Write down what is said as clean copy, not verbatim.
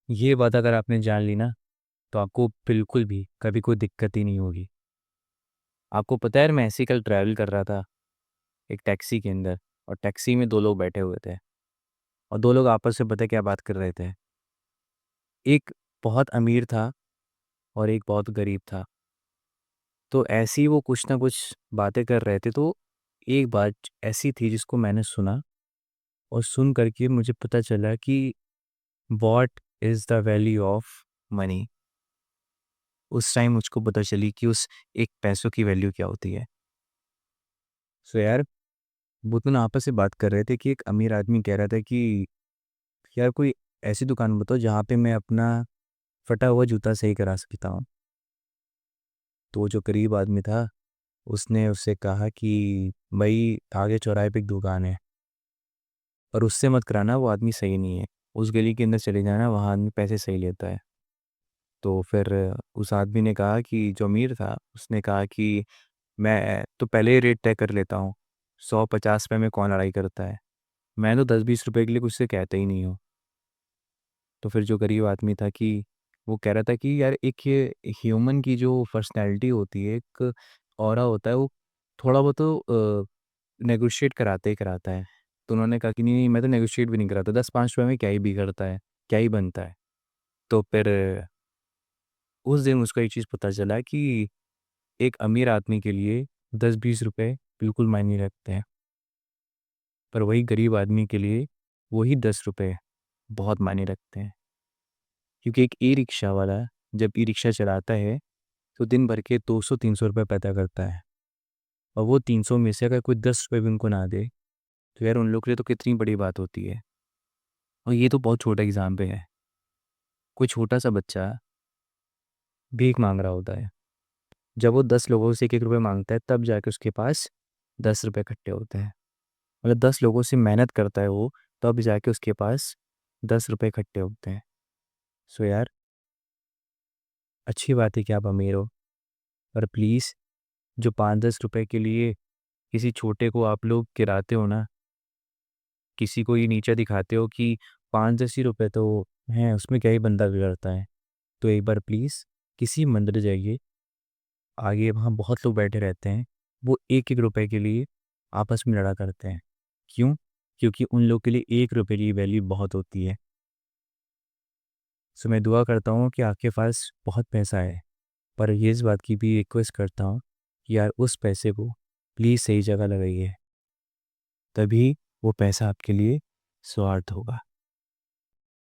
ये बात अगर आपने जान ली ना, तो आपको बिल्कुल भी कभी कोई दिक्कत ही नहीं होगी। आपको पता है यार, मैं ऐसे ही कल ट्रैवल कर रहा था एक टैक्सी के अंदर, और टैक्सी में 2 लोग बैठे हुए थे, और 2 लोग आपस में पता है क्या बात कर रहे थे? एक बहुत अमीर था और एक बहुत गरीब था। तो ऐसे ही वो कुछ ना कुछ बातें कर रहे थे, तो एक बात ऐसी थी जिसको मैंने सुना, और सुन कर के मुझे पता चला कि what is the value of money. उस टाइम मुझको पता चली कि उस एक पैसों की वैल्यू क्या होती है। सो यार, वो दोनों आपस में बात कर रहे थे कि एक अमीर आदमी कह रहा था कि यार कोई ऐसी दुकान बताओ जहाँ पे मैं अपना फटा हुआ जूता सही करा सकता हूँ। तो वो जो गरीब आदमी था, उसने उससे कहा कि भाई आगे चौराहे पे एक दुकान है, पर उससे मत कराना, वो आदमी सही नहीं है। उस गली के अंदर चले जाना, वहाँ आदमी पैसे सही लेता है। तो फिर उस आदमी ने कहा कि जो अमीर था उसने कहा कि मैं तो पहले ही रेट तय कर लेता हूँ, 100-50 रुपये में कौन लड़ाई करता है, मैं तो 10-20 रुपए के लिए कुछ से कहता ही नहीं हूँ। तो फिर जो गरीब आदमी था कि वो कह रहा था कि यार एक ये ह्यूमन की जो पर्सनैलिटी होती है, एक ऑरा होता है, वो थोड़ा बहुत तो नेगोशिएट कराते ही कराता है। तो उन्होंने कहा कि नहीं नहीं, मैं तो नेगोशिएट भी नहीं कराता, 10-5 रुपये में क्या ही बिगड़ता है, क्या ही बनता है। तो फिर उस दिन उसको एक चीज़ पता चला कि एक अमीर आदमी के लिए 10-20 रुपए बिल्कुल मायने रखते हैं, पर वही गरीब आदमी के लिए वही 10 रुपए बहुत मायने रखते हैं। क्योंकि एक ई रिक्शा वाला जब ई रिक्शा चलाता है, तो दिन भर के 200-300 रुपये पैदा करता है, और वो 300 में से अगर कोई 10 रुपये भी उनको ना दे, तो यार उन लोग के लिए तो कितनी बड़ी बात होती है। और ये तो बहुत छोटा एग्जाम्पल है। कोई छोटा सा बच्चा भीख मांग रहा होता है, जब वो 10 लोगों से 1-1 रुपये मांगता है, तब जाके उसके पास 10 रुपये इकट्ठे होते हैं। मतलब 10 लोगों से मेहनत करता है वो, तब जाके उसके पास 10 रुपये इकट्ठे होते हैं। सो यार, अच्छी बात है कि आप अमीर हो, पर प्लीज़ जो 5-10 रुपए के लिए किसी छोटे को आप लोग गिराते हो ना, किसी को ये नीचा दिखाते हो कि 5-10 ही रुपए तो हैं, उसमें क्या ही बंदा बिगड़ता है। तो एक बार प्लीज़ किसी मंदिर जाइए, आगे वहाँ बहुत लोग बैठे रहते हैं, वो 1-1 रुपए के लिए आपस में लड़ा करते हैं। क्यों? क्योंकि उन लोग के लिए 1 रुपए की वैल्यू बहुत होती है। सो मैं दुआ करता हूँ कि आपके पास बहुत पैसा है, पर ये इस बात की भी रिक्वेस्ट करता हूँ कि यार उस पैसे को प्लीज़ सही जगह लगाइए, तभी वो पैसा आपके लिए स्वार्थ होगा।